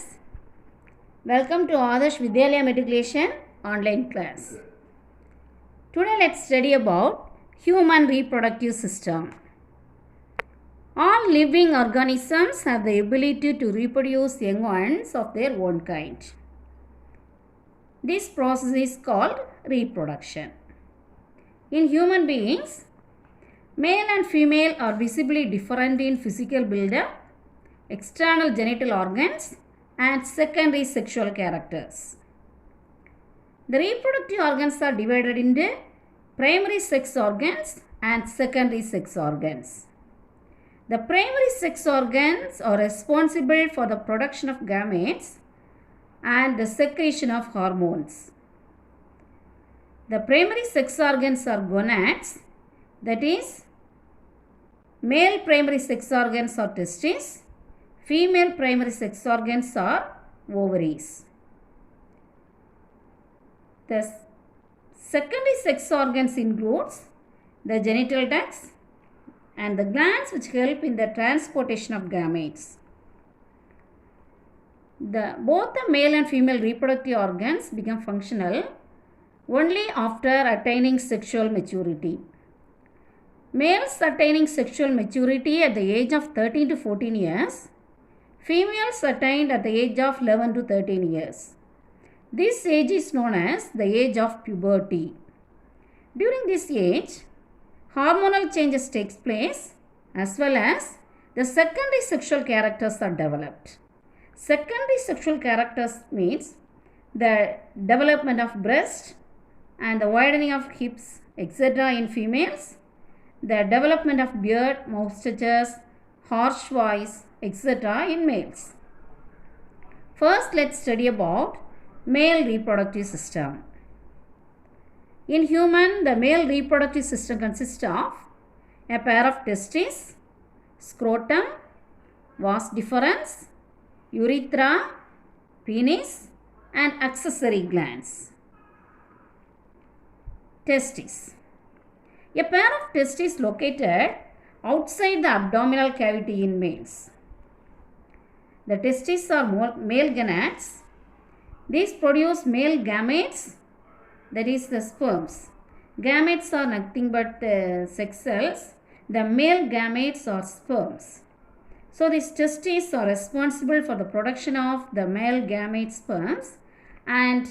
students, welcome to Adarsh Vidyalaya Matriculation online class. Today let's study about human reproductive system. All living organisms have the ability to reproduce young ones of their own kind. This process is called reproduction. In human beings, male and female are visibly different in physical build-up, external genital organs, and secondary sexual characters. The reproductive organs are divided into primary sex organs and secondary sex organs. The primary sex organs are responsible for the production of gametes and the secretion of hormones. The primary sex organs are gonads, that is, male primary sex organs are testes, female primary sex organs are ovaries. The secondary sex organs includes the genital ducts and the glands which help in the transportation of gametes. Both the male and female reproductive organs become functional only after attaining sexual maturity. Males attaining sexual maturity at the age of 13 to 14 years, females attained at the age of 11 to 13 years. This age is known as the age of puberty. During this age, hormonal changes takes place as well as the secondary sexual characters are developed. Secondary sexual characters means the development of breast and the widening of hips, etc. in females, the development of beard, moustaches, harsh voice, etc. in males. First, let's study about male reproductive system. In human, the male reproductive system consists of a pair of testes, scrotum, vas deferens, urethra, penis, and accessory glands. Testes. A pair of testes located outside the abdominal cavity in males. The testes are male gonads. These produce male gametes, that is the sperms. Gametes are nothing but sex cells. The male gametes are sperms. So these testes are responsible for the production of the male gamete sperms and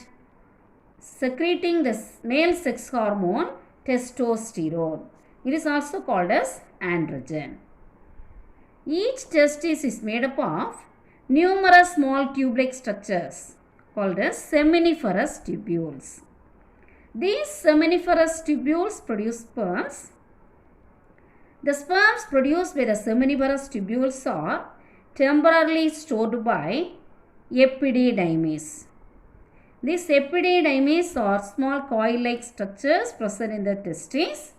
secreting the male sex hormone testosterone. It is also called as androgen. Each testis is made up of numerous small tube-like structures called as seminiferous tubules. These seminiferous tubules produce sperms. The sperms produced by the seminiferous tubules are temporarily stored by epididymis. These epididymis are small coil-like structures present in the testes.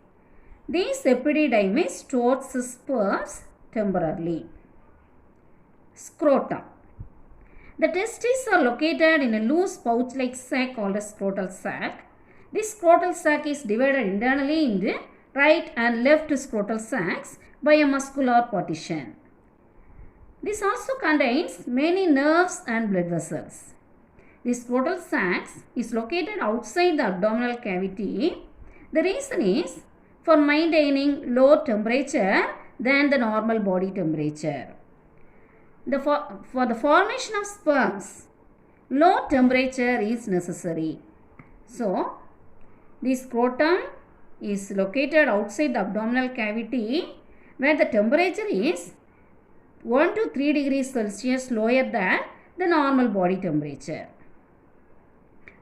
These epididymis stores sperms temporarily. Scrotum. The testes are located in a loose pouch-like sac called a scrotal sac. This scrotal sac is divided internally into right and left scrotal sacs by a muscular partition. This also contains many nerves and blood vessels. This scrotal sacs is located outside the abdominal cavity. The reason is for maintaining lower temperature than the normal body temperature. For the formation of sperms, low temperature is necessary. So, the scrotum is located outside the abdominal cavity where the temperature is 1 to 3 degrees Celsius lower than the normal body temperature.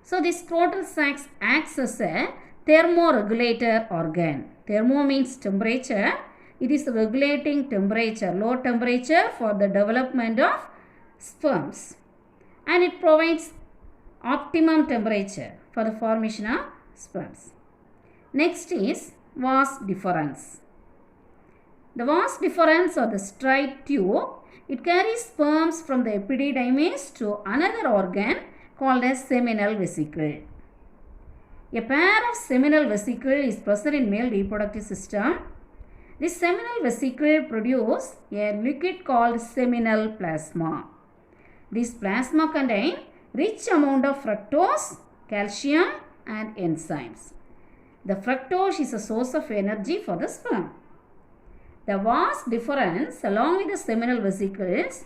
So, the scrotal sacs acts as a thermoregulator organ. Thermo means temperature. It is regulating temperature, low temperature for the development of sperms. And it provides optimum temperature for the formation of sperms. Next is vas deferens. The vas deferens or the straight tube, it carries sperms from the epididymis to another organ called as seminal vesicle. A pair of seminal vesicle is present in male reproductive system. This seminal vesicle produces a liquid called seminal plasma. This plasma contains rich amount of fructose, calcium and enzymes. The fructose is a source of energy for the sperm. The vas deferens along with the seminal vesicles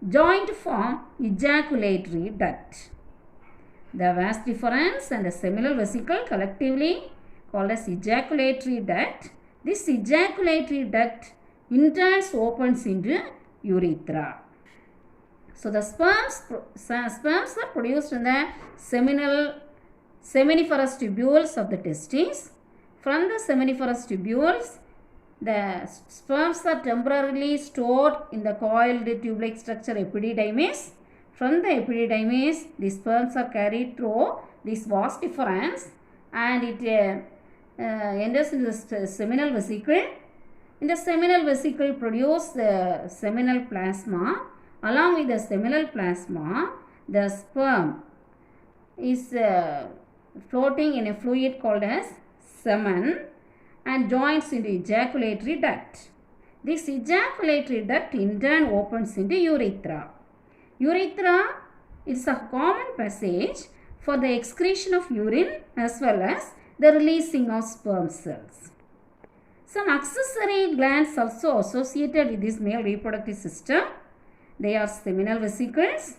join to form ejaculatory duct. The vas deferens and the seminal vesicle collectively called as ejaculatory duct. This ejaculatory duct in turn opens into urethra. So the sperms are produced in the seminiferous tubules of the testes. From the seminiferous tubules, the sperms are temporarily stored in the coiled tube-like structure epididymis. From the epididymis, the sperms are carried through this vas deferens and it enters into the seminal vesicle. In the seminal vesicle produce the seminal plasma. Along with the seminal plasma, the sperm is floating in a fluid called as semen and joins into ejaculatory duct. This ejaculatory duct in turn opens into urethra. Urethra is a common passage for the excretion of urine as well as the releasing of sperm cells. Some accessory glands also associated with this male reproductive system. They are seminal vesicles,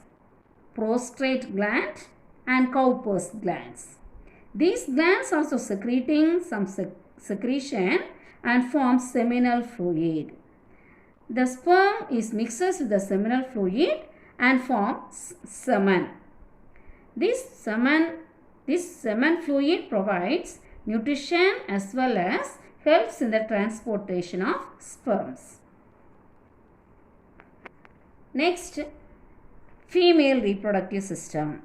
prostate gland and Cowper's glands. These glands also secreting some secretion and form seminal fluid. The sperm is mixes with the seminal fluid and forms semen. This semen fluid provides nutrition as well as helps in the transportation of sperms. Next, female reproductive system.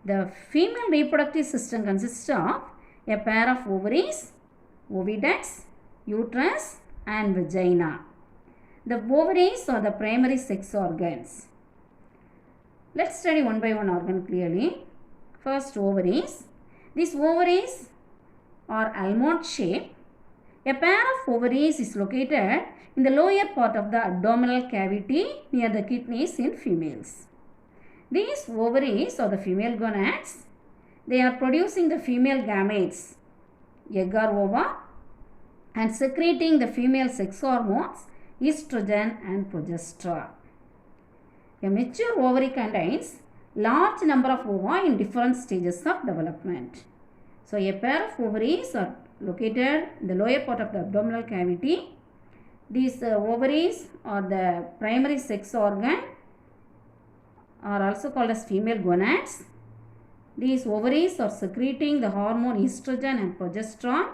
The female reproductive system consists of a pair of ovaries, oviducts, uterus and vagina. The ovaries are the primary sex organs. Let's study one by one organ clearly. First, ovaries. These ovaries are almond shaped. A pair of ovaries is located in the lower part of the abdominal cavity near the kidneys in females. These ovaries are the female gonads. They are producing the female gametes, egg or ova, and secreting the female sex hormones, estrogen and progesterone. A mature ovary contains large number of ova in different stages of development. So, a pair of ovaries are located in the lower part of the abdominal cavity. These ovaries are the primary sex organ, are also called as female gonads. These ovaries are secreting the hormone estrogen and progesterone.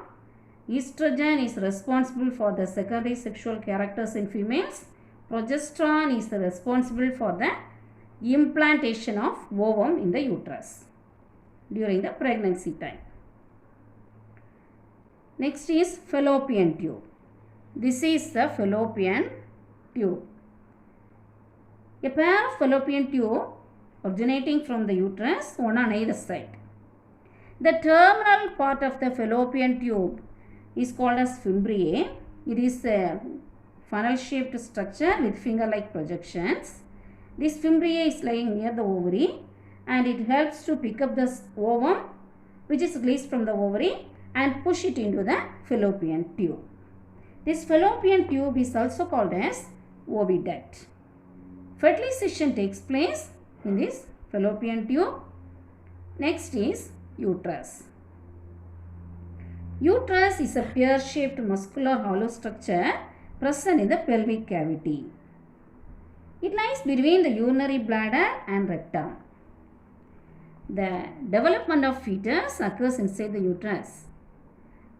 Estrogen is responsible for the secondary sexual characters in females. Progesterone is responsible for the implantation of ovum in the uterus during the pregnancy time. Next is fallopian tube. This is the fallopian tube. A pair of fallopian tube originating from the uterus, one on either side. The terminal part of the fallopian tube is called as fimbriae. It is a funnel-shaped structure with finger-like projections. This fimbriae is lying near the ovary and it helps to pick up the ovum which is released from the ovary and push it into the fallopian tube. This fallopian tube is also called as oviduct. Fertilization takes place in this fallopian tube. Next is uterus. Uterus is a pear-shaped muscular hollow structure present in the pelvic cavity. It lies between the urinary bladder and rectum. The development of fetus occurs inside the uterus.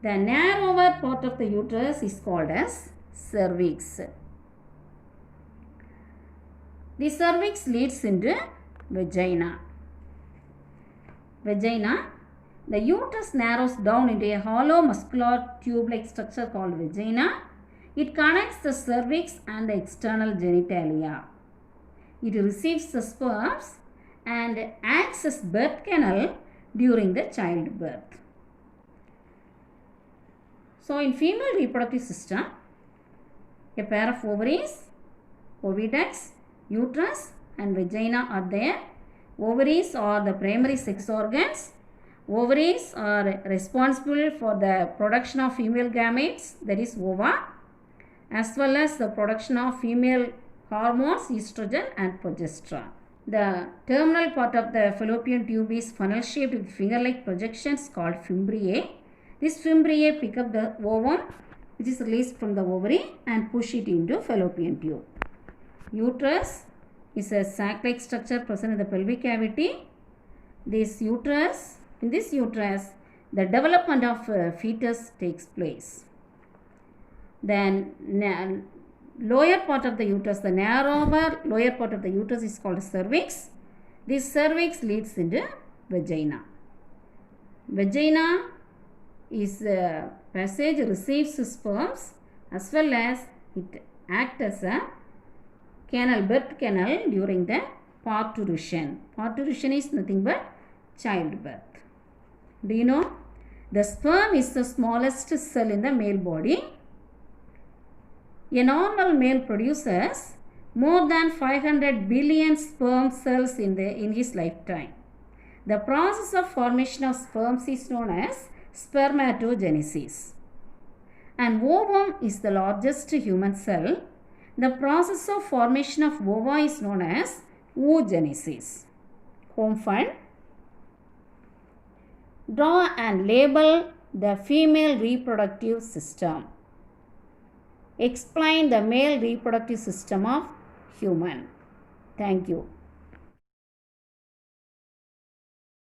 The narrower part of the uterus is called as cervix. The cervix leads into vagina. The uterus narrows down into a hollow muscular tube-like structure called vagina. It connects the cervix and the external genitalia. It receives the sperms and acts as birth canal during the childbirth. So, in female reproductive system, a pair of ovaries, oviducts, Uterus and vagina are there. Ovaries are the primary sex organs. Ovaries are responsible for the production of female gametes, that is ova, as well as the production of female hormones, estrogen and progesterone. The terminal part of the fallopian tube is funnel-shaped with finger-like projections called fimbriae. This fimbriae pick up the ovum, which is released from the ovary, and push it into fallopian tube. Uterus is a sac-like structure present in the pelvic cavity. In this uterus, the development of fetus takes place. Then lower part of the uterus, the narrower lower part of the uterus is called cervix. This cervix leads into vagina. Vagina is a passage receives sperms as well as it acts as a birth canal during the parturition. Parturition is nothing but childbirth. Do you know? The sperm is the smallest cell in the male body. A normal male produces more than 500 billion sperm cells in his lifetime. The process of formation of sperms is known as spermatogenesis. And ovum is the largest human cell. The process of formation of ova is known as oogenesis. Home fund. Draw and label the female reproductive system. Explain the male reproductive system of human. Thank you.